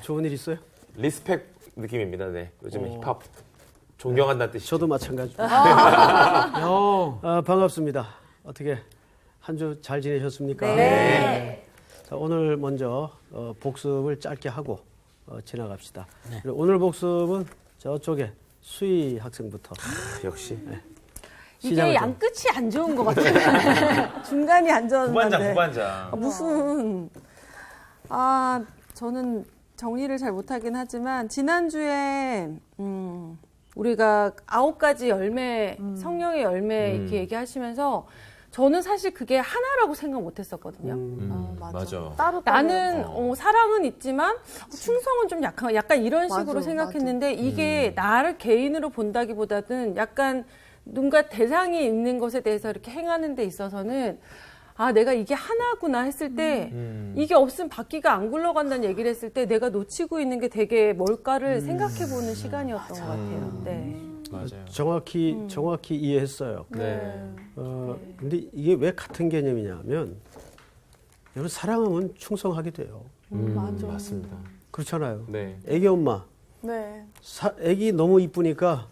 좋은 일 있어요? 리스펙 느낌입니다. 네. 요즘에 힙합 존경한다는 뜻이죠. 저도 마찬가지입니다. 반갑습니다. 어떻게 한 주 잘 지내셨습니까? 네. 자, 오늘 먼저 복습을 짧게 하고 지나갑시다. 그리고 오늘 복습은 저쪽에 수희 학생부터. 역시. 네. 이게 양 끝이 안 좋은 것 같아요. 중간이 안 좋은데. 부반장. 무슨 저는 정리를 잘 못하긴 하지만 지난주에 우리가 9가지 열매, 성령의 열매 이렇게 얘기하시면서 저는 사실 그게 하나라고 생각 못했었거든요. 맞아. 따로 나는 사랑은 있지만 충성은 좀 약간 이런 식으로 맞아, 생각했는데 이게 나를 개인으로 본다기보다는 약간 누군가 대상이 있는 것에 대해서 이렇게 행하는 데 있어서는 내가 이게 하나구나 했을 때 이게 없으면 바퀴가 안 굴러간다는 얘기를 했을 때 내가 놓치고 있는 게 되게 뭘까를 생각해보는 시간이었던 것 같아요. 네. 맞아요. 정확히 이해했어요. 네. 근데 이게 왜 같은 개념이냐면 여러분 사랑하면 충성하게 돼요. 맞아. 맞습니다. 그렇잖아요. 네. 애기 엄마. 네. 애기 너무 이쁘니까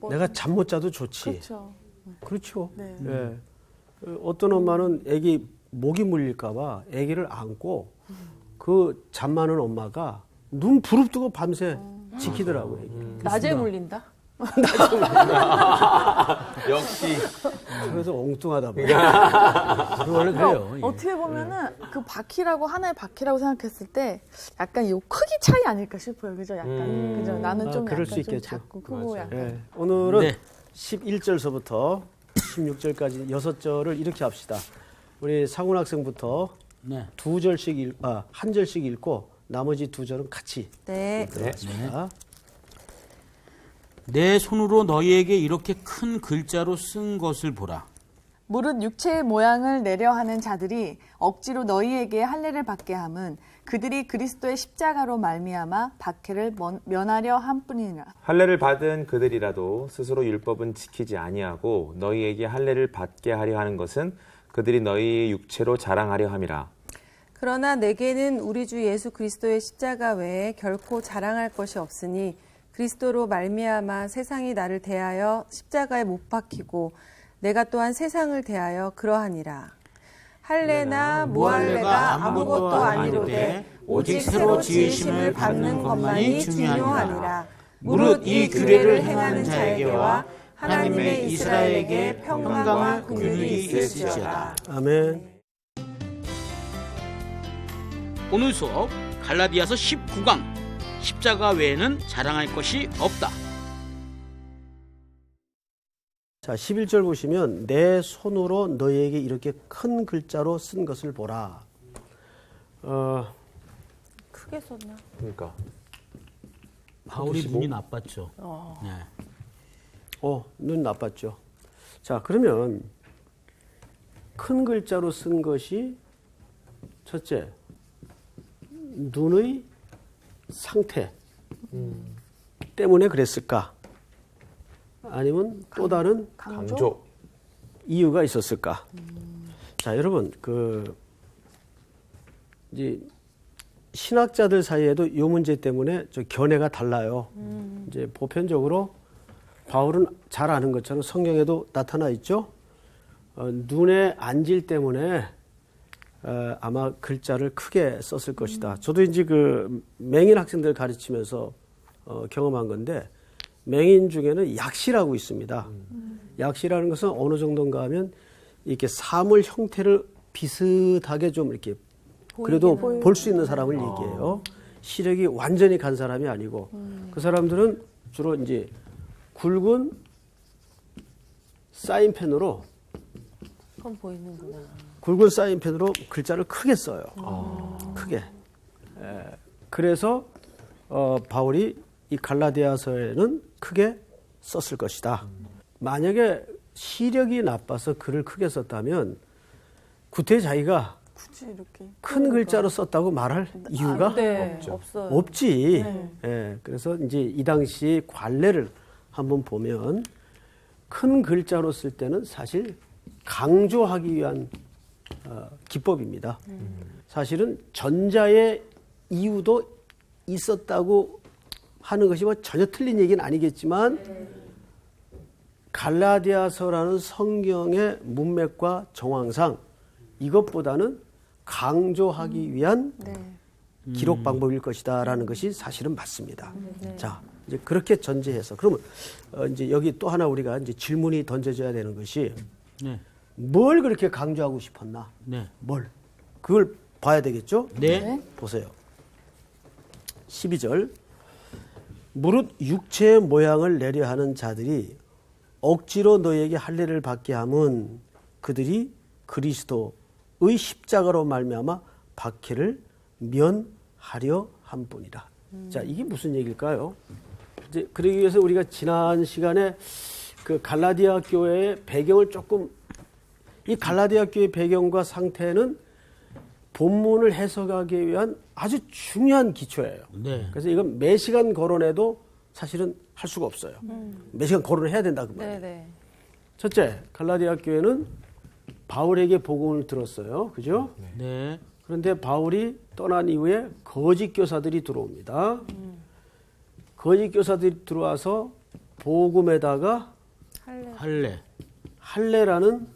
내가 잠 못 자도 좋지. 그렇죠. 그렇죠. 네. 예. 어떤 엄마는 애기 목이 물릴까봐 애기를 안고 그 잠 많은 엄마가 눈 부릅뜨고 밤새 지키더라고요. 낮에 물린다? 역시. 그래서 엉뚱하다 보니까. 원래 그래요. 이게. 어떻게 보면은 그 바퀴라고 하나의 바퀴라고 생각했을 때 약간 요 크기 차이 아닐까 싶어요. 그죠? 약간 그죠? 나는 좀 그럴 약간 수 좀 있겠죠. 작고 크고 맞아요. 약간 네. 오늘은 네. 11절서부터 16절까지 6절을 이렇게 합시다. 우리 상훈 학생부터 네. 한 절씩 읽고 나머지 2절은 같이 네. 읽겠습니다. 내 손으로 너희에게 이렇게 큰 글자로 쓴 것을 보라. 무릇 육체의 모양을 내려 하는 자들이 억지로 너희에게 할례를 받게 함은 그들이 그리스도의 십자가로 말미암아 박해를 면하려 함뿐이니라. 할례를 받은 그들이라도 스스로 율법은 지키지 아니하고 너희에게 할례를 받게 하려 하는 것은 그들이 너희의 육체로 자랑하려 함이라. 그러나 내게는 우리 주 예수 그리스도의 십자가 외에 결코 자랑할 것이 없으니 그리스도로 말미암아 세상이 나를 대하여 십자가에 못 박히고 내가 또한 세상을 대하여 그러하니라. 할례나 무할례가 아무것도 아니로되 오직 새로 지으심을 받는 것만이 중요하니라. 무릇 이 규례를 행하는 자에게와 하나님의 이스라엘에게 평강과 긍휼이 있을지어다. 아멘. 오늘 수업 갈라디아서 19강 십자가 외에는 자랑할 것이 없다. 자, 11절 보시면 내 손으로 너희에게 이렇게 큰 글자로 쓴 것을 보라. 크게 썼나? 그러니까. 바울이 눈이 나빴죠. 네. 눈 나빴죠. 자, 그러면 큰 글자로 쓴 것이 첫째, 눈의 상태 때문에 그랬을까? 아니면 또 다른 강조. 이유가 있었을까? 자, 여러분, 이제 신학자들 사이에도 이 문제 때문에 저 견해가 달라요. 이제 보편적으로 바울은 잘 아는 것처럼 성경에도 나타나 있죠. 눈에 안질 때문에 아마 글자를 크게 썼을 것이다. 저도 이제 그 맹인 학생들 가르치면서 경험한 건데 맹인 중에는 약시라고 있습니다. 약시라는 것은 어느 정도인가 하면 이렇게 사물 형태를 비슷하게 좀 이렇게 그래도 볼 수 있는 사람을 얘기해요. 시력이 완전히 간 사람이 아니고 그 사람들은 주로 이제 굵은 사인펜으로 그건 보이는구나. 굵은 사인펜으로 글자를 크게 써요. 크게. 그래서 바울이 이 갈라디아서에는 크게 썼을 것이다. 만약에 시력이 나빠서 글을 크게 썼다면 구태 자기가 굳이 이렇게 큰 글자로 썼다고 말할 이유가 네, 없어요. 없지. 네. 예, 그래서 이제 이 당시 관례를 한번 보면 큰 글자로 쓸 때는 사실 강조하기 위한 기법입니다. 사실은 전자의 이유도 있었다고 하는 것이 뭐 전혀 틀린 얘기는 아니겠지만 갈라디아서라는 성경의 문맥과 정황상 이것보다는 강조하기 위한 네. 기록 방법일 것이다라는 것이 사실은 맞습니다. 자, 이제 그렇게 전제해서 그러면 이제 여기 또 하나 우리가 이제 질문이 던져져야 되는 것이 네. 뭘 그렇게 강조하고 싶었나? 네. 뭘? 그걸 봐야 되겠죠? 네. 보세요. 12절. 무릇 육체의 모양을 내려 하는 자들이 억지로 너에게 할례를 받게 함은 그들이 그리스도의 십자가로 말미암아 박해를 면하려 함뿐이라. 자, 이게 무슨 얘기일까요? 이제 그러기 위해서 우리가 지난 시간에 그 갈라디아 교회의 배경을 조금 이 갈라디아 교회의 배경과 상태는 본문을 해석하기 위한 아주 중요한 기초예요. 네. 그래서 이건 매 시간 거론해도 사실은 할 수가 없어요. 매 시간 거론을 해야 된다 그 말이에요. 네. 첫째, 갈라디아 교회는 바울에게 복음을 들었어요. 그죠? 네. 그런데 바울이 떠난 이후에 거짓 교사들이 들어옵니다. 거짓 교사들이 들어와서 복음에다가 할례. 할례라는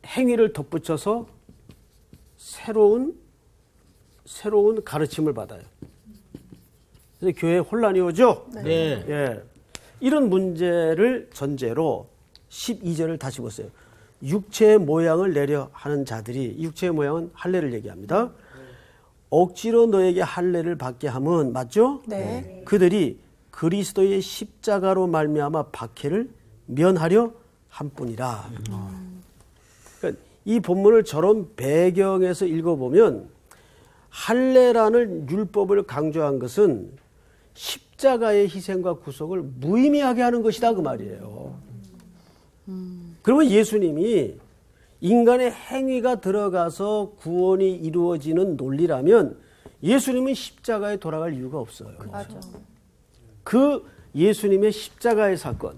행위를 덧붙여서 새로운 가르침을 받아요. 그래서 교회에 혼란이 오죠? 네. 예. 이런 문제를 전제로 12절을 다시 보세요. 육체의 모양을 내려 하는 자들이, 육체의 모양은 할례를 얘기합니다. 억지로 너에게 할례를 받게 함은, 맞죠? 네. 그들이 그리스도의 십자가로 말미암아 박해를 면하려 함뿐이라. 그러니까 이 본문을 저런 배경에서 읽어보면 할례라는 율법을 강조한 것은 십자가의 희생과 구속을 무의미하게 하는 것이다 그 말이에요. 그러면 예수님이 인간의 행위가 들어가서 구원이 이루어지는 논리라면 예수님은 십자가에 돌아갈 이유가 없어요. 맞아. 그 예수님의 십자가의 사건,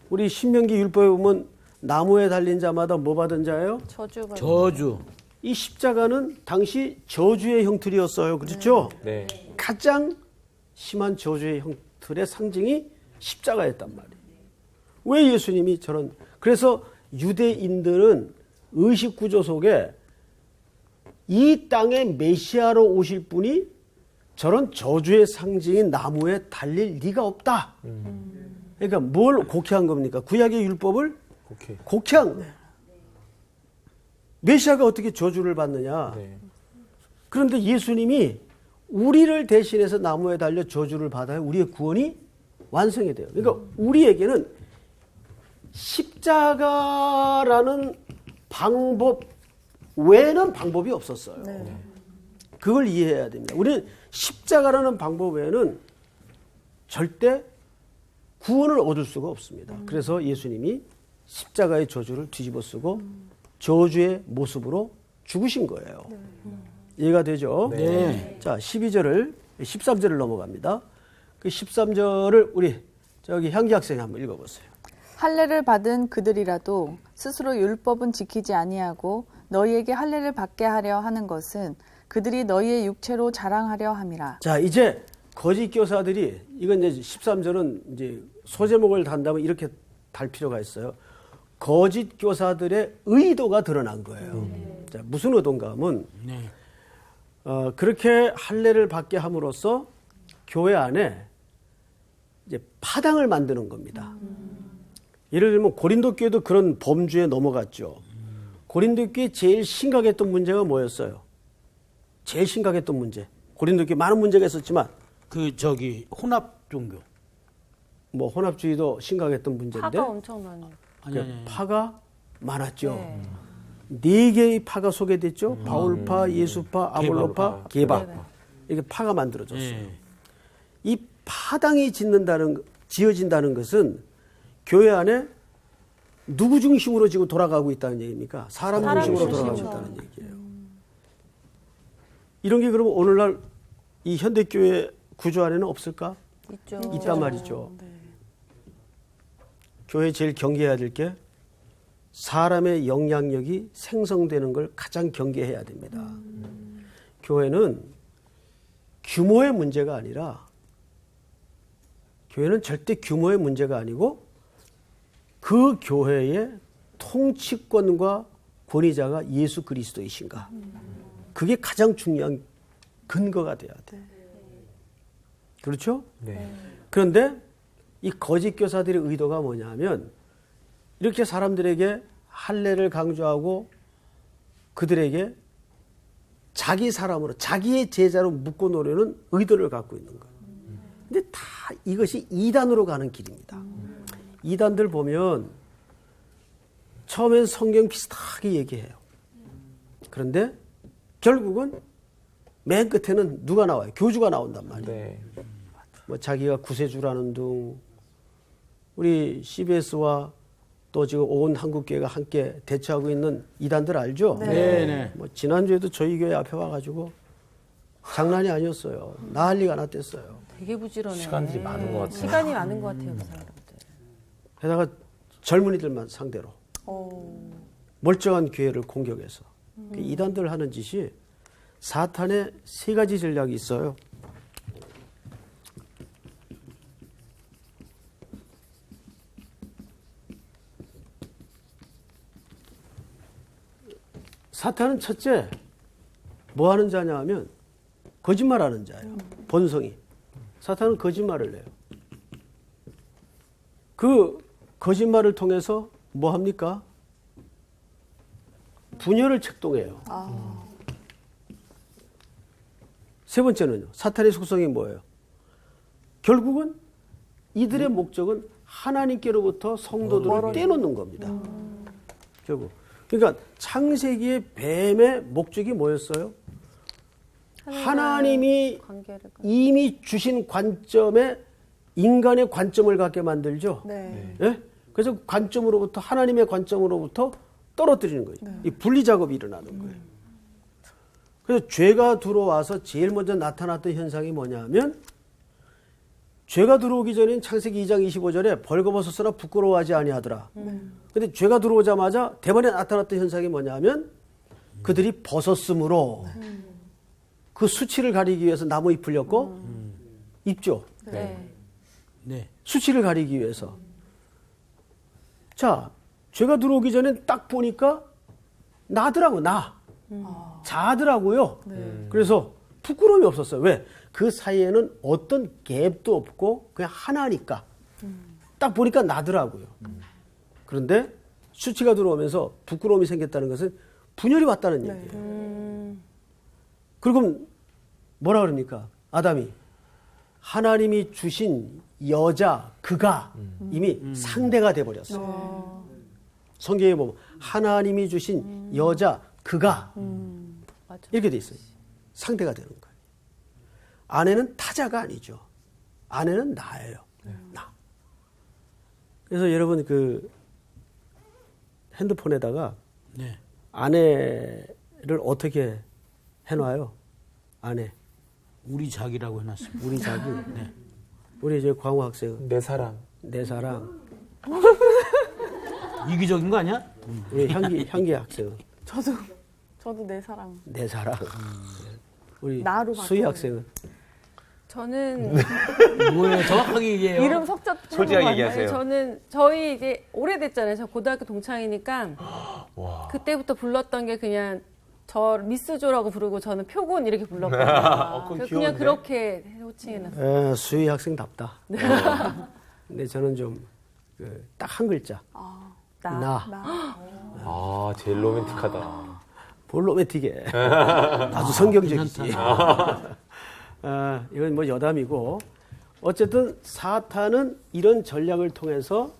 우리 신명기 율법에 보면 나무에 달린 자마다 뭐 받은 자예요? 저주가. 저주. 이 십자가는 당시 저주의 형틀이었어요. 그렇죠? 네. 가장 심한 저주의 형틀의 상징이 십자가였단 말이에요. 왜 예수님이 저런, 그래서 유대인들은 의식 구조 속에 이 땅에 메시아로 오실 분이 저런 저주의 상징인 나무에 달릴 리가 없다. 그러니까 뭘 곡해한 겁니까? 구약의 율법을 오케이. 곡해한 거예요. 메시아가 어떻게 저주를 받느냐. 네. 그런데 예수님이 우리를 대신해서 나무에 달려 저주를 받아야 우리의 구원이 완성이 돼요. 그러니까 우리에게는 십자가라는 방법 외에는 방법이 없었어요. 그걸 이해해야 됩니다. 우리는 십자가라는 방법 외에는 절대 구원을 얻을 수가 없습니다. 그래서 예수님이 십자가의 저주를 뒤집어 쓰고 저주의 모습으로 죽으신 거예요. 이해가 되죠? 네. 자, 13절을 넘어갑니다. 그 13절을 우리 저기 향기 학생이 한번 읽어보세요. 할례를 받은 그들이라도 스스로 율법은 지키지 아니하고 너희에게 할례를 받게 하려 하는 것은 그들이 너희의 육체로 자랑하려 함이라. 자, 이제 거짓 교사들이, 이건 이제 13절은 이제 소제목을 단다면 이렇게 달 필요가 있어요. 거짓 교사들의 의도가 드러난 거예요. 자, 무슨 의도인가 하면 네. 그렇게 할례를 받게 함으로써 교회 안에 이제 파당을 만드는 겁니다. 예를 들면 고린도 교회도 그런 범주에 넘어갔죠. 고린도 교회 제일 심각했던 문제가 뭐였어요? 제일 심각했던 문제. 고린도 교회 많은 문제가 있었지만 혼합 종교. 뭐 혼합주의도 심각했던 문제인데 파가 엄청 많아요. 아니. 파가 많았죠. 네. 네 개의 파가 소개됐죠. 바울파, 예수파, 아볼로파, 게바. 네네. 이게 파가 만들어졌어요. 네. 이 파당이 지어진다는 것은 교회 안에 누구 중심으로 지금 돌아가고 있다는 얘기입니까? 사람 중심으로 돌아가고 있다는 얘기예요. 이런 게 그러면 오늘날 이 현대교회 구조 안에는 없을까? 있죠. 있단 말이죠. 교회 제일 경계해야 될 게 사람의 영향력이 생성되는 걸 가장 경계해야 됩니다. 교회는 규모의 문제가 아니라 교회는 절대 규모의 문제가 아니고 그 교회의 통치권과 권위자가 예수 그리스도이신가. 그게 가장 중요한 근거가 돼야 돼. 그렇죠? 네. 그런데 이 거짓 교사들의 의도가 뭐냐면 이렇게 사람들에게 할례를 강조하고 그들에게 자기 사람으로 자기의 제자로 묶어 놓으려는 의도를 갖고 있는 거예요. 근데 다 이것이 이단으로 가는 길입니다. 이단들 보면 처음엔 성경 비슷하게 얘기해요. 그런데 결국은 맨 끝에는 누가 나와요? 교주가 나온단 말이에요. 네. 뭐 자기가 구세주라는 둥, 우리 CBS와 또 지금 온 한국교회가 함께 대처하고 있는 이단들 알죠? 네네. 뭐 지난주에도 저희 교회 앞에 와가지고 장난이 아니었어요. 난리가 났댔어요. 되게 부지런해. 시간들이 많은 것 같아요. 시간이 많은 것 같아요, 그 사람들. 게다가 젊은이들만 상대로 멀쩡한 교회를 공격해서 그 이단들 하는 짓이 사탄의 세 가지 전략이 있어요. 사탄은 첫째 뭐 하는 자냐 하면 거짓말하는 자예요. 본성이. 사탄은 거짓말을 해요. 그 거짓말을 통해서 뭐 합니까? 분열을 책동해요. 세 번째는요. 사탄의 속성이 뭐예요? 결국은 이들의 목적은 하나님께로부터 성도들을 떼놓는 겁니다. 결국. 그러니까 창세기의 뱀의 목적이 뭐였어요? 하나님이 관계를 이미 주신 관점에 인간의 관점을 갖게 만들죠. 네. 예? 그래서 관점으로부터 하나님의 관점으로부터 떨어뜨리는 거예요. 이 분리 작업이 일어나는 거예요. 그래서 죄가 들어와서 제일 먼저 나타났던 현상이 뭐냐면 죄가 들어오기 전엔 창세기 2장 25절에 벌거벗었으나 부끄러워하지 아니하더라. 근데 죄가 들어오자마자 대번에 나타났던 현상이 뭐냐면 그들이 벗었으므로 그 수치를 가리기 위해서 나무 잎을 엮고 입죠. 네. 네. 수치를 가리기 위해서. 자, 죄가 들어오기 전에 딱 보니까 나더라고, 나. 자더라고요. 그래서 부끄러움이 없었어요. 왜? 그 사이에는 어떤 갭도 없고 그냥 하나니까. 딱 보니까 나더라고요. 그런데 수치가 들어오면서 부끄러움이 생겼다는 것은 분열이 왔다는 얘기예요. 그리고 뭐라 그럽니까? 아담이 하나님이 주신 여자 그가 이미 상대가 돼버렸어요. 성경에 보면 하나님이 주신 여자 그가 이렇게 돼 있어요. 상대가 되는 거예요. 아내는 타자가 아니죠. 아내는 나예요. 나. 그래서 여러분 그 핸드폰에다가 네. 아내를 어떻게 해놔요? 아내. 우리 자기라고 해놨습니다. 우리 자기. 우리 이제 광우 학생. 내 사랑. 내 사랑. 이기적인 거 아니야? 우리 향기 학생. 저도 내 사랑. 내 사랑. 우리 나로 수희 바꿔요. 학생은 저는 뭐예요? 정확하게 얘기해요. 이름 석자 솔직하게 얘기하세요. 저는 저희 이제 오래됐잖아요. 저 고등학교 동창이니까 그때부터 불렀던 게 그냥 저 미스조라고 부르고 저는 표곤 이렇게 불렀거든요. 그건 그냥 귀여운데? 그렇게 호칭해놨어요. 수희 학생답다. 근데 저는 좀 딱 한 글자. 나. 아, 제일 로맨틱하다. 볼 로맨틱해. 아주 성경적이지. 이건 뭐 여담이고. 어쨌든 사탄은 이런 전략을 통해서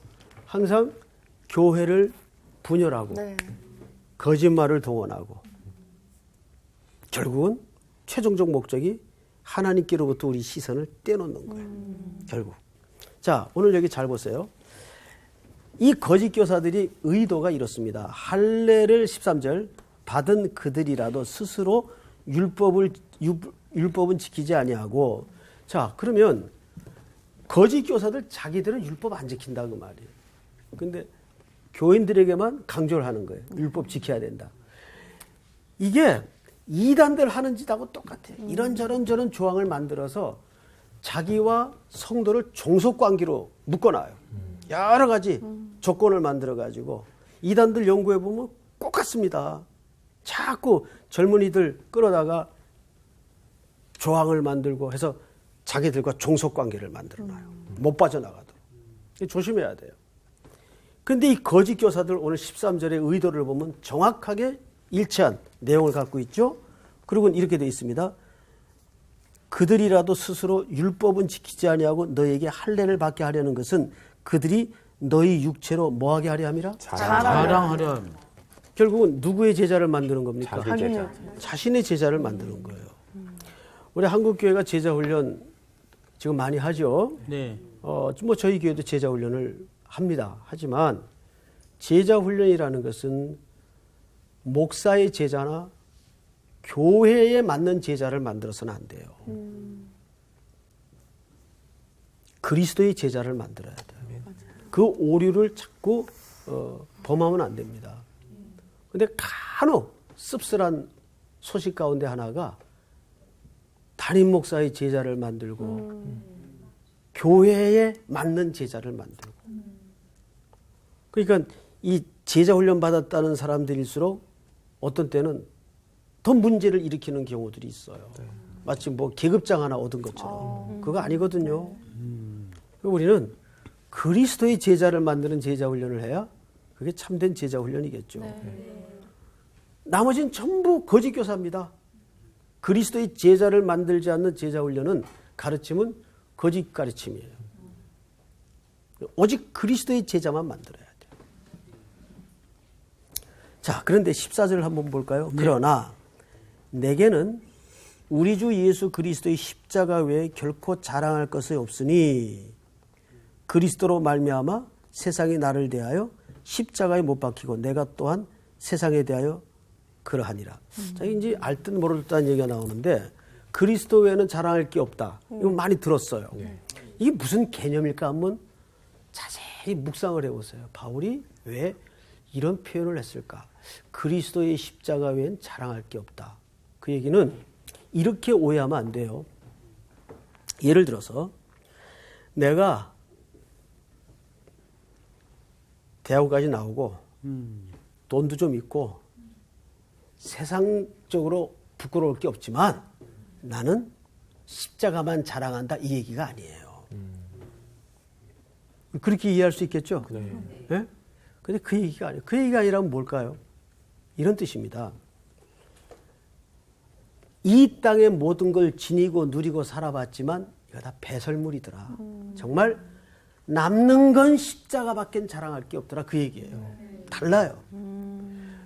항상 교회를 분열하고 네. 거짓말을 동원하고 결국은 최종적 목적이 하나님께로부터 우리 시선을 떼놓는 거예요. 결국. 자, 오늘 여기 잘 보세요. 이 거짓 교사들이 의도가 이렇습니다. 할례를 13절 받은 그들이라도 스스로 율법은 지키지 아니하고. 자, 그러면 거짓 교사들 자기들은 율법 안 지킨다 그 말이에요. 근데 교인들에게만 강조를 하는 거예요. 율법 지켜야 된다. 이게 이단들 하는 짓하고 똑같아요. 이런저런 저런 조항을 만들어서 자기와 성도를 종속관계로 묶어놔요. 여러 가지 조건을 만들어가지고 이단들 연구해보면 똑같습니다. 자꾸 젊은이들 끌어다가 조항을 만들고 해서 자기들과 종속관계를 만들어놔요. 못 빠져나가도록. 조심해야 돼요. 그런데 이 거짓 교사들 오늘 13절의 의도를 보면 정확하게 일치한 내용을 갖고 있죠. 그리고 이렇게 되어 있습니다. 그들이라도 스스로 율법은 지키지 아니하고 너에게 할례를 받게 하려는 것은 그들이 너희 육체로 뭐하게 하려 함이라? 자랑하려 함. 결국은 누구의 제자를 만드는 겁니까? 자기 제자. 자신의 제자를 만드는 거예요. 우리 한국교회가 제자훈련 지금 많이 하죠. 네. 뭐 저희 교회도 제자훈련을 합니다. 하지만 제자훈련이라는 것은 목사의 제자나 교회에 맞는 제자를 만들어서는 안 돼요. 그리스도의 제자를 만들어야 돼요. 그 오류를 자꾸 범하면 안 됩니다. 그런데 간혹 씁쓸한 소식 가운데 하나가 담임 목사의 제자를 만들고 교회에 맞는 제자를 만들고 그러니까 이 제자 훈련 받았다는 사람들일수록 어떤 때는 더 문제를 일으키는 경우들이 있어요. 마치 뭐 계급장 하나 얻은 것처럼. 그거 아니거든요. 우리는 그리스도의 제자를 만드는 제자 훈련을 해야 그게 참된 제자 훈련이겠죠. 나머지는 전부 거짓 교사입니다. 그리스도의 제자를 만들지 않는 제자 훈련은 가르침은 거짓 가르침이에요. 오직 그리스도의 제자만 만들어야 돼요. 자, 그런데 14절을 한번 볼까요? 그러나 내게는 우리 주 예수 그리스도의 십자가 외에 결코 자랑할 것이 없으니 그리스도로 말미암아 세상이 나를 대하여 십자가에 못 박히고 내가 또한 세상에 대하여 그러하니라. 자, 이제 알 듯 모를 듯한 얘기가 나오는데 그리스도 외에는 자랑할 게 없다. 이거 많이 들었어요. 이게 무슨 개념일까 한번 자세히 묵상을 해보세요. 바울이 왜 이런 표현을 했을까? 그리스도의 십자가 외엔 자랑할 게 없다. 그 얘기는 이렇게 오해하면 안 돼요. 예를 들어서 내가 대학까지 나오고 돈도 좀 있고 세상적으로 부끄러울 게 없지만 나는 십자가만 자랑한다 이 얘기가 아니에요. 그렇게 이해할 수 있겠죠? 네? 근데 그 얘기가 아니에요. 그 얘기가 아니라면 뭘까요? 이런 뜻입니다. 이 땅의 모든 걸 지니고 누리고 살아봤지만 이거 다 배설물이더라. 정말 남는 건 십자가밖엔 자랑할 게 없더라. 그 얘기예요. 달라요.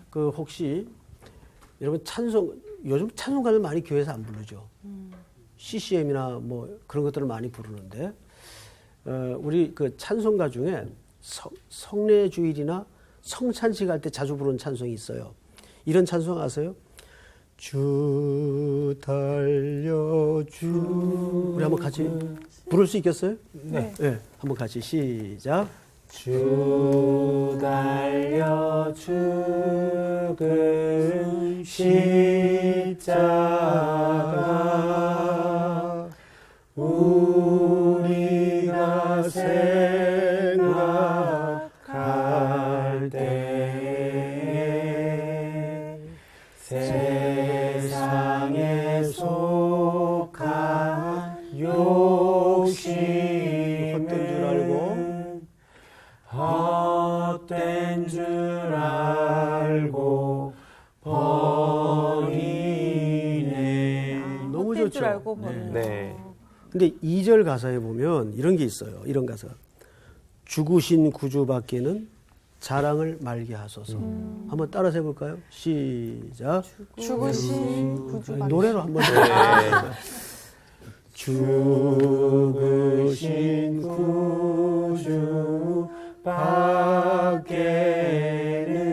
그 혹시 여러분 요즘 찬송가를 많이 교회에서 안 부르죠. CCM이나 뭐 그런 것들을 많이 부르는데 우리 그 찬송가 중에 성례주일이나 성찬식 할 때 자주 부르는 찬송이 있어요. 이런 찬송 아세요? 주 달려주 우리 한번 같이 부를 수 있겠어요? 네. 네. 한번 같이 시작. 주 달려 죽은 십자가 우리가 생각할 때 세상에 속한 욕심은 헛된 줄 알고 버리네. 너무 좋죠. 줄 알고 버리네. 네. 근데 2절 가사에 보면 이런 게 있어요. 이런 가사. 죽으신 구주밖에는 자랑을 말게 하소서. 한번 따라서 해볼까요? 시작. 죽으신 구주 노래로 한번 해볼까요? 죽으신 구주 밖에는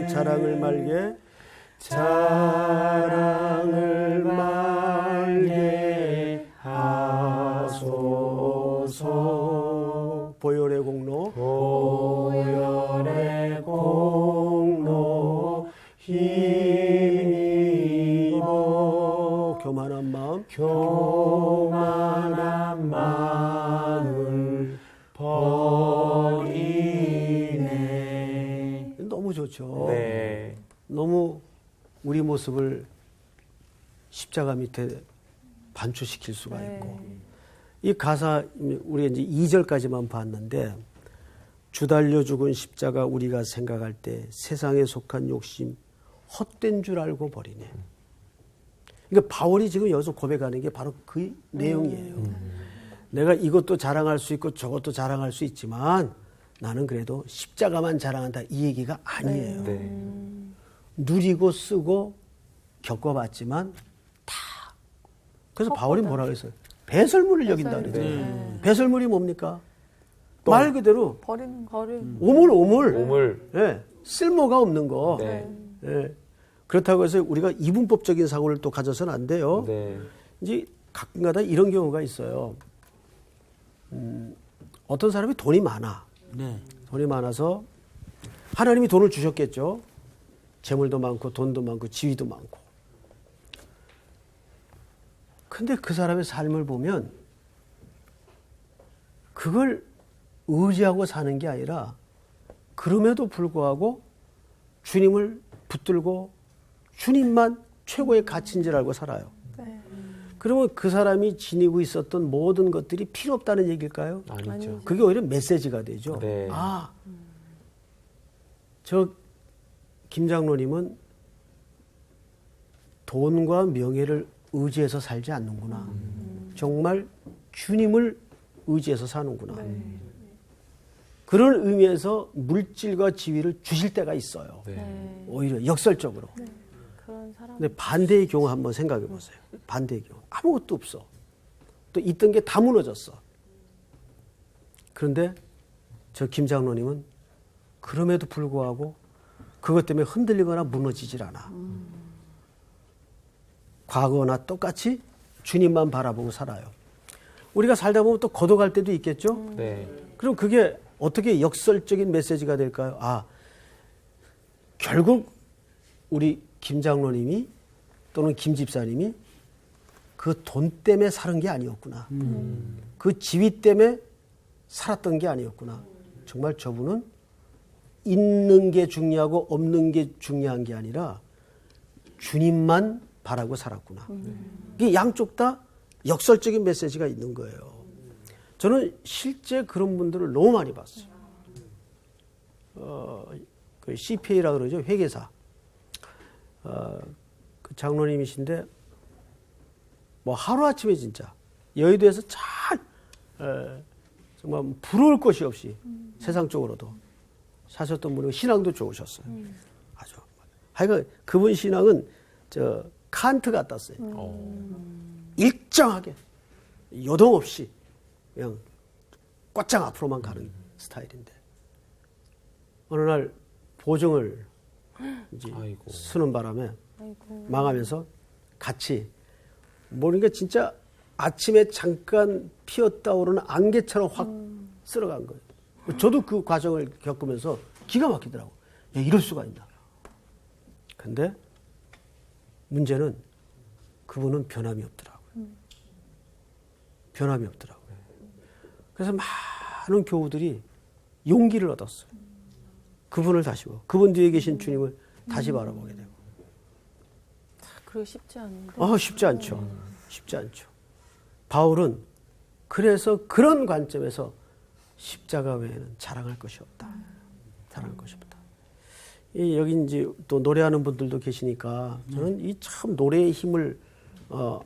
자랑을 말게 하소서. 보혈의 공로 교만한 마음을 버리네. 너무 좋죠. 네. 너무 우리 모습을 십자가 밑에 반추시킬 수가 있고. 이 가사 우리가 이제 2절까지만 봤는데 주달려 죽은 십자가 우리가 생각할 때 세상에 속한 욕심 헛된 줄 알고 버리네. 그러니까 바울이 지금 여기서 고백하는 게 바로 그 내용이에요. 내가 이것도 자랑할 수 있고 저것도 자랑할 수 있지만 나는 그래도 십자가만 자랑한다 이 얘기가 아니에요. 네. 누리고 쓰고 겪어봤지만 다. 그래서 바울이 뭐라고 했어요? 배설물을 여긴다 그랬어요. 배설물이 뭡니까? 말 그대로 버리는 거. 오물. 몸을 예, 쓸모가 없는 거. 네. 예. 그렇다고 해서 우리가 이분법적인 사고를 또 가져서는 안 돼요. 네. 이제 가끔가다 이런 경우가 있어요. 어떤 사람이 돈이 많아. 네. 돈이 많아서 하나님이 돈을 주셨겠죠. 재물도 많고 돈도 많고 지위도 많고. 근데 그 사람의 삶을 보면 그걸 의지하고 사는 게 아니라 그럼에도 불구하고 주님을 붙들고 주님만 최고의 가치인 줄 알고 살아요. 그러면 그 사람이 지니고 있었던 모든 것들이 필요 없다는 얘기일까요? 아니죠. 그게 오히려 메시지가 되죠. 네. 아, 저 김장로님은 돈과 명예를 의지해서 살지 않는구나. 정말 주님을 의지해서 사는구나. 그런 의미에서 물질과 지위를 주실 때가 있어요. 네. 오히려 역설적으로. 그런 사람. 근데 반대의 경우 한번 생각해 보세요. 반대의 경우. 아무것도 없어. 또 있던 게 다 무너졌어. 그런데 저 김장로님은 그럼에도 불구하고 그것 때문에 흔들리거나 무너지질 않아. 과거나 똑같이 주님만 바라보고 살아요. 우리가 살다 보면 또 걷어갈 때도 있겠죠? 네. 그럼 그게 어떻게 역설적인 메시지가 될까요? 아, 결국 우리 김 장로님이 또는 김 집사님이 그 돈 때문에 사는 게 아니었구나. 그 지위 때문에 살았던 게 아니었구나. 정말 저분은 있는 게 중요하고 없는 게 중요한 게 아니라 주님만 바라고 살았구나. 이게 양쪽 다 역설적인 메시지가 있는 거예요. 저는 실제 그런 분들을 너무 많이 봤어요. 그 CPA라 그러죠. 회계사. 그 장로님이신데 뭐 하루아침에 진짜 여의도에서 잘 정말 부러울 것이 없이 세상적으로도 사셨던 분이고 신앙도 좋으셨어요. 아주. 하여간 그분 신앙은 저 칸트 같았어요. 일정하게 요동 없이 그냥 꽉장 앞으로만 가는 스타일인데 어느 날 보증을 이제 아이고. 쓰는 바람에 망하면서 같이 모르니까 진짜 아침에 잠깐 피었다 오르는 안개처럼 확 쓸어간 거예요. 저도 그 과정을 겪으면서 기가 막히더라고. 야, 이럴 수가 있나. 근데 문제는 그분은 변함이 없더라고요. 변함이 없더라고요. 그래서 많은 교우들이 용기를 얻었어요. 그분을 다시 보고 그분 뒤에 계신 주님을 다시 바라보게 되고. 그리고 쉽지 않은데. 쉽지 않죠. 쉽지 않죠. 바울은 그래서 그런 관점에서 십자가 외에는 자랑할 것이 없다. 자랑할 것이 없다. 여기 이제 또 노래하는 분들도 계시니까 저는 이 참 노래의 힘을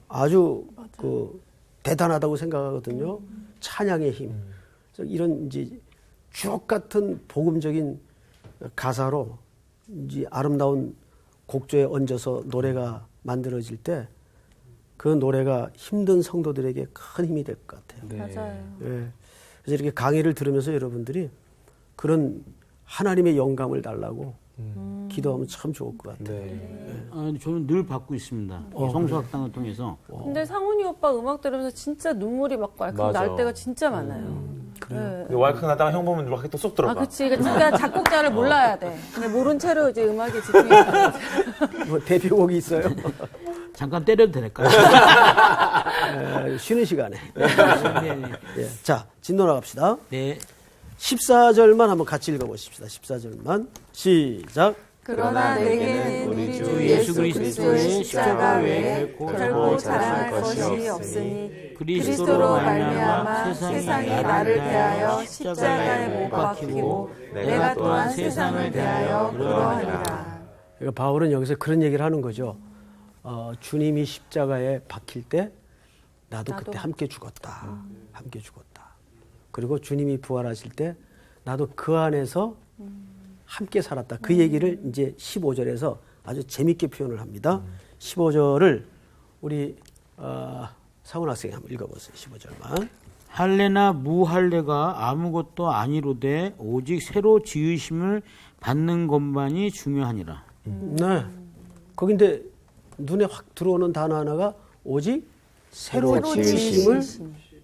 아주 그 대단하다고 생각하거든요. 찬양의 힘. 그래서 이런 이제 주옥 같은 복음적인 가사로 이제 아름다운 곡조에 얹어서 노래가 만들어질 때 그 노래가 힘든 성도들에게 큰 힘이 될 것 같아요. 네. 맞아요. 예. 그래서 이렇게 강의를 들으면서 여러분들이 그런 하나님의 영감을 달라고 기도하면 참 좋을 것 같아요. 네. 저는 늘 받고 있습니다. 성수학당을 통해서. 근데 상훈이 오빠 음악 들으면서 진짜 눈물이 막 왈칵 맞아. 날 때가 진짜 많아요. 네. 왈칵 나다가 형 보면 이렇게 또 쏙 들어가. 그치. 그러니까 작곡자를 몰라야 돼. 근데 모른 채로 이제 음악에 집중해서. 뭐 대표곡이 있어요? 잠깐 때려도 될까요? 쉬는 시간에. 네, 네. 예. 자, 진도 나갑시다. 네. 14절만 한번 같이 읽어보십시다. 14절만 시작. 그러나 내게는 우리 주 예수 그리스도의 십자가 외에 결코 자랑할 것이 없으니 그리스도로 말미암아 세상이 나를 대하여 십자가에 못 박히고 내가 또한 세상을 대하여 그러하리라. 그러니까 바울은 여기서 그런 얘기를 하는 거죠. 주님이 십자가에 박힐 때 나도 그때 함께 죽었다. 함께 죽었다. 그리고 주님이 부활하실 때 나도 그 안에서 함께 살았다. 그 얘기를 이제 15절에서 아주 재밌게 표현을 합니다. 15절을 우리 상훈 학생이 한번 읽어보세요. 15절만. 할례나 무할례가 아무것도 아니로되 오직 새로 지으심을 받는 것만이 중요하니라. 네. 거긴데 눈에 확 들어오는 단어 하나가 오직 새로 지으심을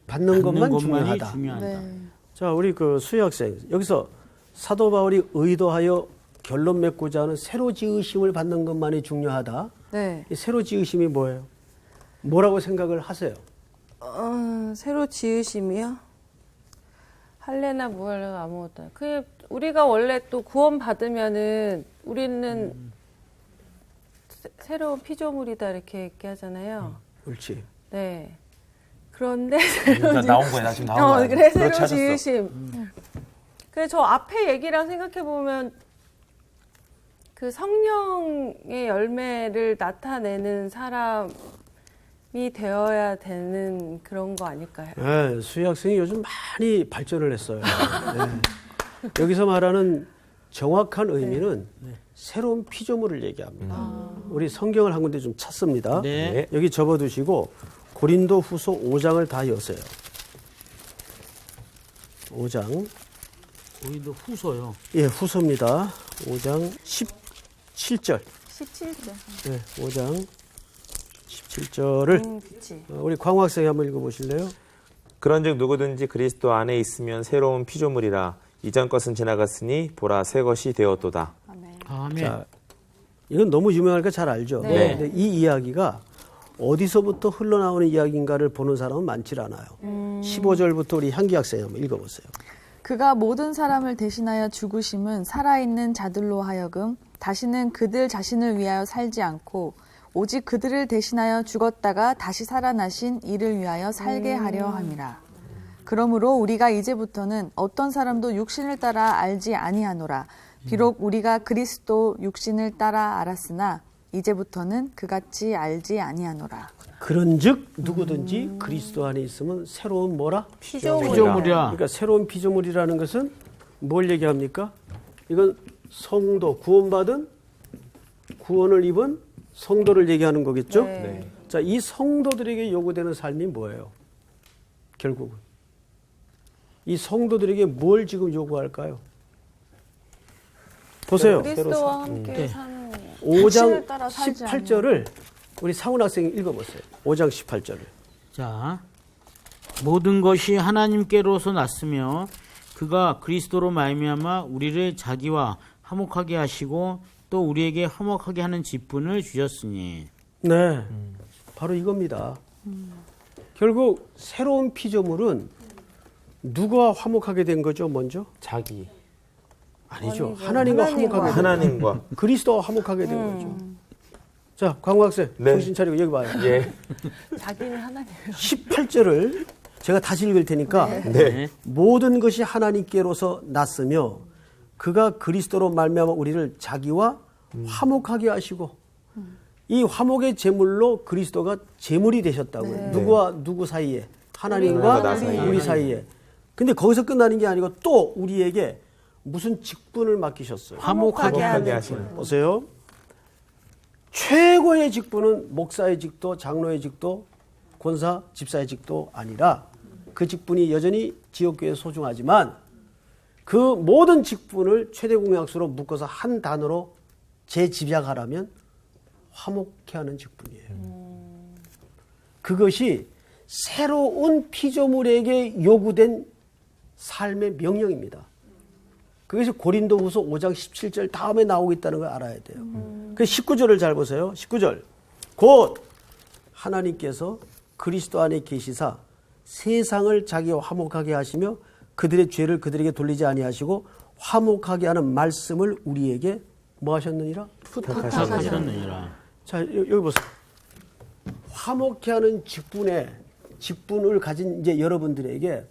받는 것만 중요하다. 네. 자, 우리 그 수희 학생 여기서 사도 바울이 의도하여 결론 맺고자 하는 새로 지으심을 받는 것만이 중요하다. 네. 이 새로 지으심이 뭐예요? 뭐라고 생각을 하세요? 새로 지으심이요? 할례나 무할례나 아무것도 아니고. 그 우리가 원래 또 구원 받으면은 우리는 새로운 피조물이다 이렇게 얘기하잖아요. 옳지. 네. 그런데 나 나온 거야. 나 지금 나온 거야. 그래 새로 그렇지 않았어. 지으심. 그래 저 앞에 얘기랑 생각해 보면 그 성령의 열매를 나타내는 사람이 되어야 되는 그런 거 아닐까요? 네, 수희 학생이 요즘 많이 발전을 했어요. 네. 여기서 말하는 정확한 의미는 새로운 피조물을 얘기합니다. 우리 성경을 한 군데 좀 찾습니다. 네. 여기 접어두시고 고린도 후서 5장을 다 여세요. 5장. 우리도 후서요. 예, 후서입니다. 5장 17절. 17절. 네, 5장 17절을 그치. 우리 광호 학생이 한번 읽어보실래요? 그런즉 누구든지 그리스도 안에 있으면 새로운 피조물이라 이전 것은 지나갔으니 보라 새 것이 되었도다. 아멘. 자, 이건 너무 유명하니까 잘 알죠. 네. 근데 이 이야기가 어디서부터 흘러나오는 이야기인가를 보는 사람은 많지 않아요. 15절부터 우리 향기 학생이 한번 읽어보세요. 그가 모든 사람을 대신하여 죽으심은 살아있는 자들로 하여금 다시는 그들 자신을 위하여 살지 않고 오직 그들을 대신하여 죽었다가 다시 살아나신 이를 위하여 살게 하려 함이라. 그러므로 우리가 이제부터는 어떤 사람도 육신을 따라 알지 아니하노라. 비록 우리가 그리스도 육신을 따라 알았으나 이제부터는 그같이 알지 아니하노라. 그런즉 누구든지 그리스도 안에 있으면 새로운 뭐라? 피조물이라. 그러니까 새로운 피조물이라는 것은 뭘 얘기합니까? 이건 성도, 구원받은, 구원을 입은 성도를 얘기하는 거겠죠? 네. 자, 이 성도들에게 요구되는 삶이 뭐예요? 결국은. 이 성도들에게 뭘 지금 요구할까요? 보세요. 그리스도와 함께 사는 5장 육신을 따라 살지 18절을 우리 상훈 학생이 읽어보세요. 5장 18절을. 자, 모든 것이 하나님께로서 났으며 그가 그리스도로 말미암아 우리를 자기와 화목하게 하시고 또 우리에게 화목하게 하는 직분을 주셨으니. 네, 바로 이겁니다. 결국 새로운 피조물은 누가 화목하게 된 거죠, 먼저? 자기 아니죠. 아니죠. 하나님과 하나님과. 화목하게 된 하나님과 그리스도와 화목하게 된 거죠. 자, 광호 학생, 네. 정신 차리고 여기 봐요. 예. 자기는 하나님. 18절을 제가 다시 읽을 테니까 네. 모든 것이 하나님께로서 났으며 그가 그리스도로 말미암아 우리를 자기와 화목하게 하시고 이 화목의 제물로 그리스도가 제물이 되셨다고요. 누구와 누구 사이에? 하나님과 나 사이에. 우리 사이에. 근데 거기서 끝나는 게 아니고 또 우리에게 무슨 직분을 맡기셨어요. 화목하게 하게 하시는. 보세요. 최고의 직분은 목사의 직도, 장로의 직도, 권사, 집사의 직도 아니라 그 직분이 여전히 지역교회에 소중하지만 그 모든 직분을 최대 공약수로 묶어서 한 단어로 재집약하라면 화목케 하는 직분이에요. 그것이 새로운 피조물에게 요구된 삶의 명령입니다. 그것이 고린도후서 5장 17절 다음에 나오고 있다는 걸 알아야 돼요. 그 19절을 잘 보세요. 19절. 곧 하나님께서 그리스도 안에 계시사 세상을 자기와 화목하게 하시며 그들의 죄를 그들에게 돌리지 아니하시고 화목하게 하는 말씀을 우리에게 뭐 하셨느니라? 하셨느니라. 자, 여기 보세요. 화목케 하는 직분을 가진 이제 여러분들에게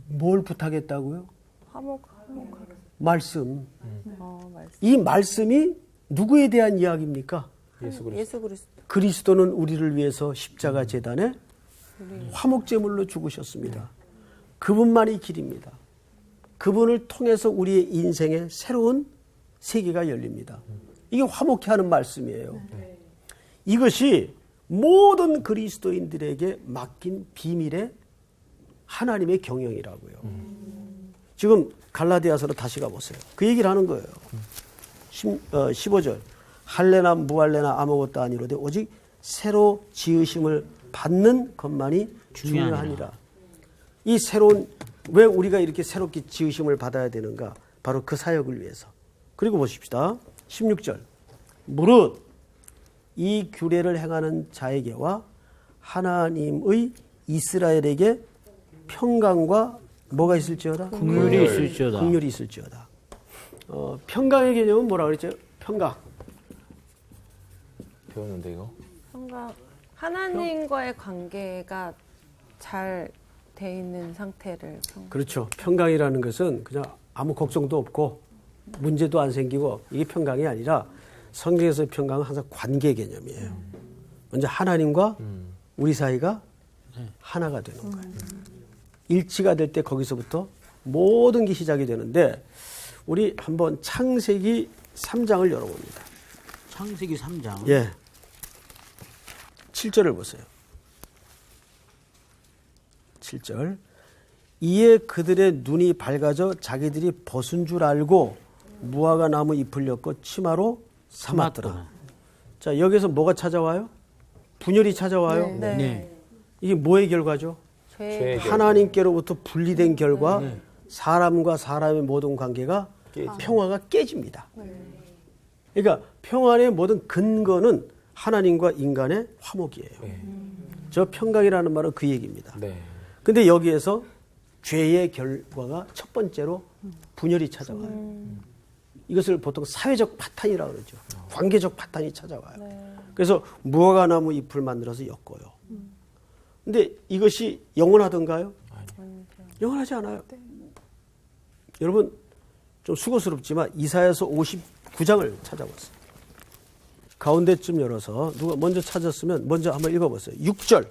뭘 부탁했다고요? 화목하게. 말씀. 말씀. 이 말씀이 누구에 대한 이야기입니까? 예수 그리스도. 그리스도는 우리를 위해서 십자가 제단에 화목제물로 죽으셨습니다. 그분만이 길입니다. 그분을 통해서 우리의 인생에 새로운 세계가 열립니다. 이게 화목케 하는 말씀이에요. 이것이 모든 그리스도인들에게 맡긴 비밀의 하나님의 경영이라고요. 지금 갈라디아서로 다시 가보세요. 그 얘기를 하는 거예요. 15절. 할례나 무할례나 아무것도 아니로되 오직 새로 지으심을 받는 것만이 중요하니라. 이 새로운, 왜 우리가 이렇게 새롭게 지으심을 받아야 되는가? 바로 그 사역을 위해서. 그리고 보십시다. 16절. 무릇 이 규례를 행하는 자에게와 하나님의 이스라엘에게 평강과 뭐가 있을지어다? 긍휼이 있을지어다. 긍휼이 있을지어다. 평강의 개념은 뭐라 그랬죠? 평강. 배웠는데 이거? 평강. 하나님과의 관계가 잘 돼 있는 상태를 그렇죠. 평강이라는 것은 그냥 아무 걱정도 없고 문제도 안 생기고 이게 평강이 아니라 성경에서의 평강은 항상 관계 개념이에요. 먼저 하나님과 우리 사이가 하나가 되는 거예요. 일치가 될 때 거기서부터 모든 게 시작이 되는데 우리 한번 창세기 3장을 열어봅니다. 창세기 3장. 예. 7절을 보세요. 7절. 이에 그들의 눈이 밝아져 자기들이 벗은 줄 알고 무화과 나무 잎을 엮고 치마로 삼았더라. 자, 여기서 뭐가 찾아와요? 분열이 찾아와요. 네. 이게 뭐의 결과죠? 죄. 하나님께로부터 분리된 결과 사람과 사람의 모든 관계가 평화가 깨집니다. 그러니까 평안의 모든 근거는 하나님과 인간의 화목이에요. 저 평강이라는 말은 그 얘기입니다. 네. 근데 여기에서 죄의 결과가 첫 번째로 분열이 찾아와요. 이것을 보통 사회적 파탄이라고 그러죠. 관계적 파탄이 찾아와요. 그래서 무화과 나무 잎을 만들어서 엮어요. 근데 이것이 영원하던가요? 영원하지 않아요. 여러분 좀 수고스럽지만 이사야서 59장을 찾아봤어요. 가운데쯤 열어서 누가 먼저 찾았으면 먼저 한번 읽어보세요. 6절.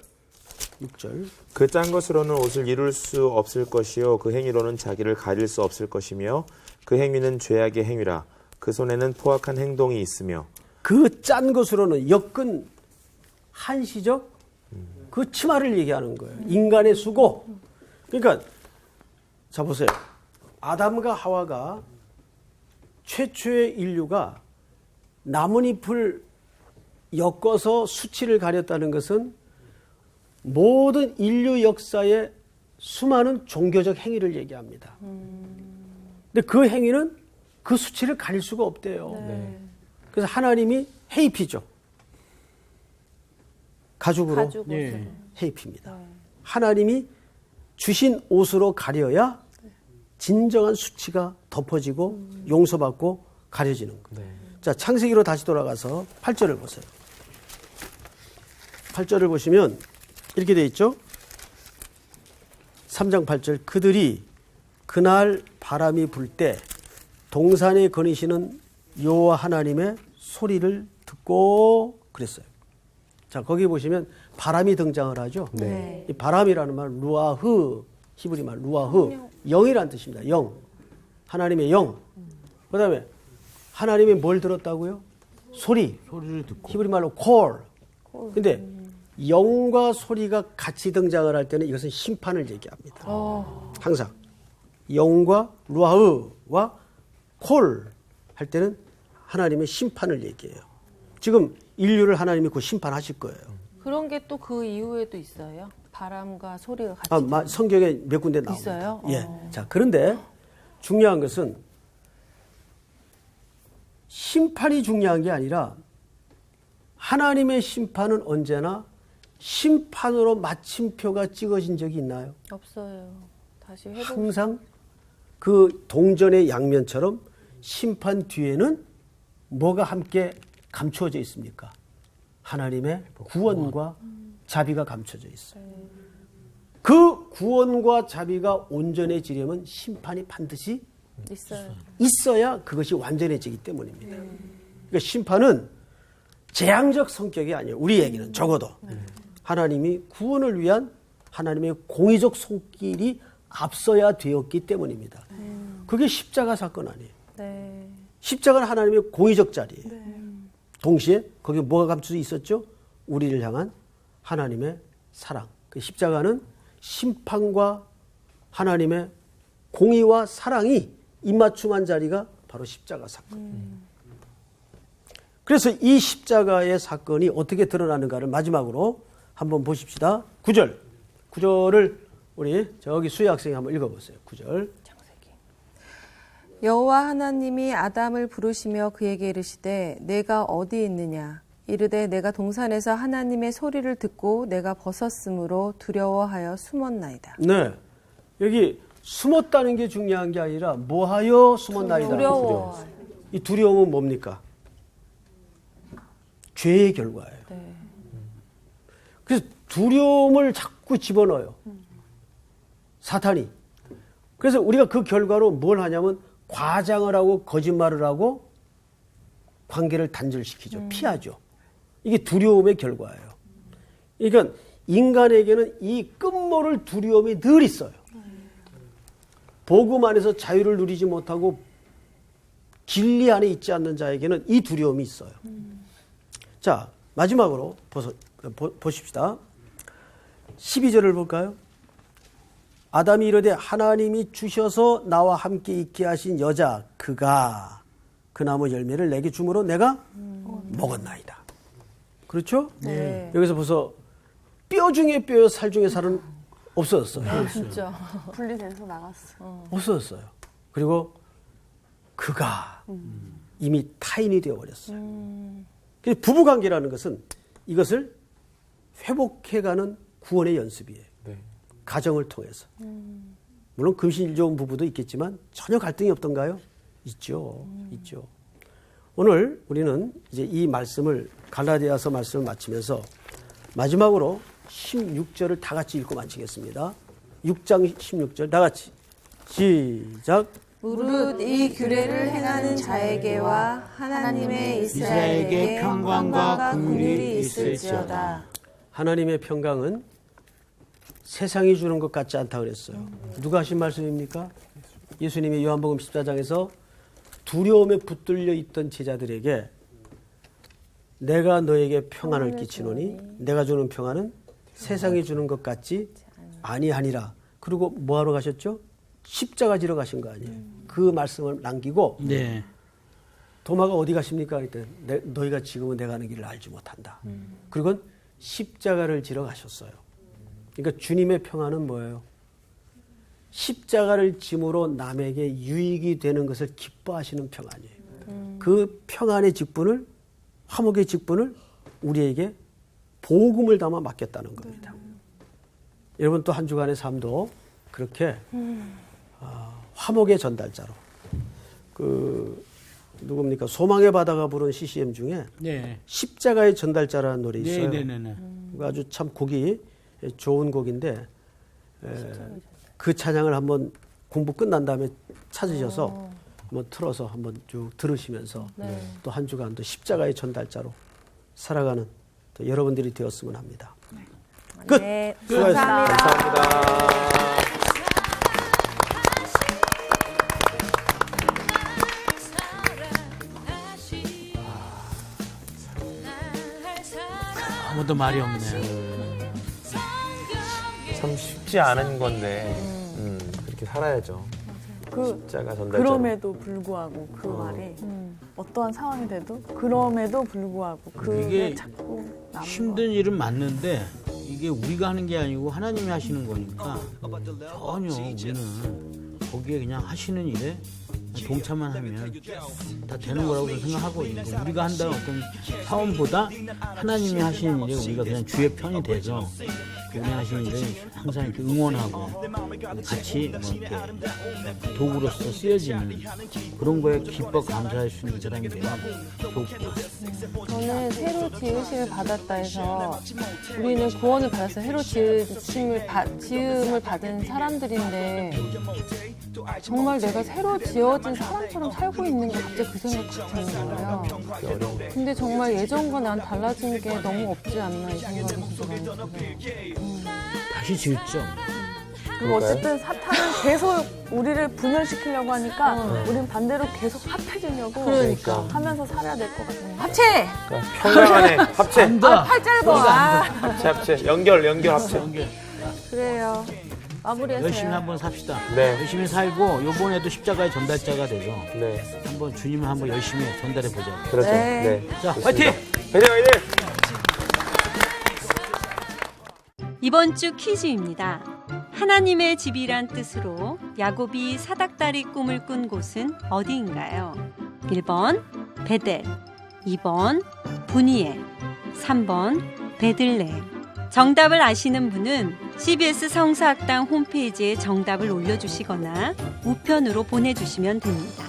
그 짠 것으로는 옷을 이룰 수 없을 것이요 그 행위로는 자기를 가릴 수 없을 것이며 그 행위는 죄악의 행위라 그 손에는 포악한 행동이 있으며 그 짠 것으로는 엮은 한시적 그 치마를 얘기하는 거예요. 인간의 수고. 그러니까 자 보세요. 아담과 하와가 최초의 인류가 나뭇잎을 엮어서 수치를 가렸다는 것은 모든 인류 역사의 수많은 종교적 행위를 얘기합니다. 근데 그 행위는 그 수치를 가릴 수가 없대요. 그래서 하나님이 헤이피죠. 가죽으로 네. 헤이피입니다. 하나님이 주신 옷으로 가려야 진정한 수치가 덮어지고 용서받고 가려지는 거예요. 자, 창세기로 다시 돌아가서 8절을 보세요. 8절을 보시면 이렇게 되어 있죠. 3장 8절. 그들이 그날 바람이 불 때 동산에 거니시는 여호와 하나님의 소리를 듣고 그랬어요. 자, 거기 보시면 바람이 등장을 하죠. 네. 이 바람이라는 말 루아흐, 히브리 말 루아흐, 영이라는 뜻입니다. 영. 하나님의 영. 그다음에 하나님이 뭘 들었다고요? 소리를 듣고. 히브리 말로 콜. 근데 영과 소리가 같이 등장을 할 때는 이것은 심판을 얘기합니다. 항상 영과 루아흐와 콜 할 때는 하나님의 심판을 얘기해요. 지금 인류를 하나님이 곧 심판하실 거예요. 그런 게 또 그 이후에도 있어요. 바람과 소리가 같이. 성경에 몇 군데 나옵니다. 있어요? 예. 자, 그런데 중요한 것은 심판이 중요한 게 아니라 하나님의 심판은 언제나 심판으로 마침표가 찍어진 적이 있나요? 없어요. 다시 회복. 항상 그 동전의 양면처럼 심판 뒤에는 뭐가 함께 감추어져 있습니까? 하나님의 구원과 자비가 감춰져 있어요. 그 구원과 자비가 온전해지려면 심판이 반드시 있어야 그것이 완전해지기 때문입니다. 그러니까 심판은 재앙적 성격이 아니에요. 우리에게는 적어도 하나님이 구원을 위한 하나님의 공의적 손길이 앞서야 되었기 때문입니다. 그게 십자가 사건 아니에요. 네. 십자가는 하나님의 공의적 자리예요. 동시에 거기에 뭐가 감춰져 있었죠? 우리를 향한 하나님의 사랑. 그 십자가는 심판과 하나님의 공의와 사랑이 입맞춤한 자리가 바로 십자가 사건이에요. 그래서 이 십자가의 사건이 어떻게 드러나는가를 마지막으로 한번 보십시다. 9절. 9절을 우리 저기 수혜 학생이 한번 읽어보세요. 9절. 여호와 하나님이 아담을 부르시며 그에게 이르시되 내가 어디 있느냐 이르되 내가 동산에서 하나님의 소리를 듣고 내가 벗었으므로 두려워하여 숨었나이다. 네. 여기 숨었다는 게 중요한 게 아니라 뭐하여 숨었나이다. 두려워. 이 두려움은 뭡니까? 죄의 결과예요. 네. 그래서 두려움을 자꾸 집어넣어요. 사탄이. 그래서 우리가 그 결과로 뭘 하냐면 과장을 하고 거짓말을 하고 관계를 단절시키죠. 피하죠. 이게 두려움의 결과예요. 그러니까 인간에게는 이 끝모를 두려움이 늘 있어요. 복음 안에서 자유를 누리지 못하고 진리 안에 있지 않는 자에게는 이 두려움이 있어요. 자, 마지막으로 보십시다. 12절을 볼까요? 아담이 이르되 하나님이 주셔서 나와 함께 있게 하신 여자 그가 그 나무 열매를 내게 주므로 내가 먹었나이다. 그렇죠? 네. 여기서 벌써 뼈 중에 뼈요 살 중에 살은 없어졌어요. 진짜. 분리돼서 나갔어. 없어졌어요. 그리고 그가 이미 타인이 되어버렸어요. 그래서 부부관계라는 것은 이것을 회복해가는 구원의 연습이에요. 네. 가정을 통해서. 물론 금실 좋은 부부도 있겠지만 전혀 갈등이 없던가요? 있죠. 있죠. 오늘 우리는 이제 이 말씀을 갈라디아서 말씀을 마치면서 마지막으로 16절을 다 같이 읽고 마치겠습니다. 6장 16절 다 같이 시작. 무릇 이 규례를 행하는 자에게와 하나님의 이스라엘에게 평강과 긍휼이 있을지어다. 하나님의 평강은 세상이 주는 것 같지 않다 그랬어요. 누가 하신 말씀입니까? 예수님이 요한복음 14장에서 두려움에 붙들려 있던 제자들에게 내가 너에게 평안을 끼치노니 내가 주는 평안은 세상이 주는 것 같지 아니하니라. 그리고 뭐하러 가셨죠? 십자가 지러 가신 거 아니에요. 그 말씀을 남기고 네. 도마가 어디 가십니까? 그랬더니 너희가 지금은 내가 가는 길을 알지 못한다. 그리고 십자가를 지러 가셨어요. 그러니까 주님의 평안은 뭐예요? 십자가를 짐으로 남에게 유익이 되는 것을 기뻐하시는 평안이에요. 그 평안의 직분을 화목의 직분을 우리에게 복음을 담아 맡겼다는 겁니다. 여러분 또 한 주간의 삶도 그렇게 화목의 전달자로 누굽니까? 소망의 바다가 부른 CCM 중에 네. 십자가의 전달자라는 노래 있어요. 네네네. 아주 참 곡이 좋은 곡인데 그 찬양을 한번 공부 끝난 다음에 찾으셔서 한번 틀어서 한번 쭉 들으시면서 또 한 주간도 십자가의 전달자로 살아가는 또 여러분들이 되었으면 합니다. 끝. 네, 수고하셨습니다. 감사합니다. 아무도 말이 없네. 참 쉽지 않은 건데 그렇게 살아야죠. 십자가 전달자로. 그럼에도 불구하고 그 말이 어떠한 상황이 돼도 그럼에도 불구하고 그게 이게 자꾸 남은 힘든 일은 맞는데 이게 우리가 하는 게 아니고 하나님이 하시는 거니까 전혀 우리는 거기에 그냥 하시는 일에 동참만 하면 다 되는 거라고 저는 생각하거든요. 우리가 한다는 어떤 사원보다 하나님이 하시는 일에 우리가 그냥 주의 편이 돼서 그분이 하시는 일을 항상 이렇게 응원하고 같이 뭐 이렇게 도구로서 쓰여지는 그런 거에 기뻐 감사할 수 있는 사람이 되면 좋을 것 같습니다. 저는 새로 지으심을 받았다 해서 우리는 구원을 받아서 새로 지음을 받은 사람들인데 정말 내가 새로 지어진 사람처럼 살고 있는 게 갑자기 그 생각이 드는 거예요. 근데 정말 예전과 난 달라진 게 너무 없지 않나 이 생각이 들어요. 다시 지었죠. 그리고 어쨌든 사탄은 계속 우리를 분열시키려고 하니까 우리는 반대로 계속 합해지려고 그러니까. 하면서 살아야 될 것 같아요. 합체! 평강안에 합체. 팔 짧아. 합체. 연결 합체. 그래요. 마무리하세요. 열심히 한번 삽시다. 네. 열심히 살고 요번에도 십자가의 전달자가 돼서 네. 한번 주님을 한번 열심히 전달해 보자. 그렇죠. 네. 네. 자, 좋습니다. 화이팅! 화이팅! 이번 주 퀴즈입니다. 하나님의 집이란 뜻으로 야곱이 사닥다리 꿈을 꾼 곳은 어디인가요? 1번 베델, 2번 분이엘, 3번 베들레헴. 정답을 아시는 분은 CBS 성사학당 홈페이지에 정답을 올려주시거나 우편으로 보내주시면 됩니다.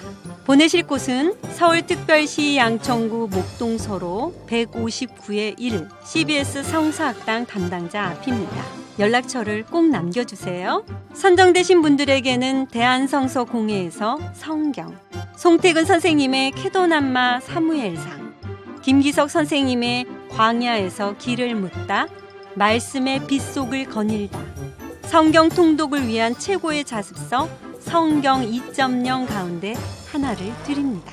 보내실 곳은 서울특별시 양천구 목동서로 159-1 CBS 성사학당 담당자 앞입니다. 연락처를 꼭 남겨주세요. 선정되신 분들에게는 대한성서공회에서 성경, 송태근 선생님의 캐도남마 사무엘상, 김기석 선생님의 광야에서 길을 묻다, 말씀의 빗속을 거닐다, 성경 통독을 위한 최고의 자습서 성경 2.0 가운데 하나를 드립니다.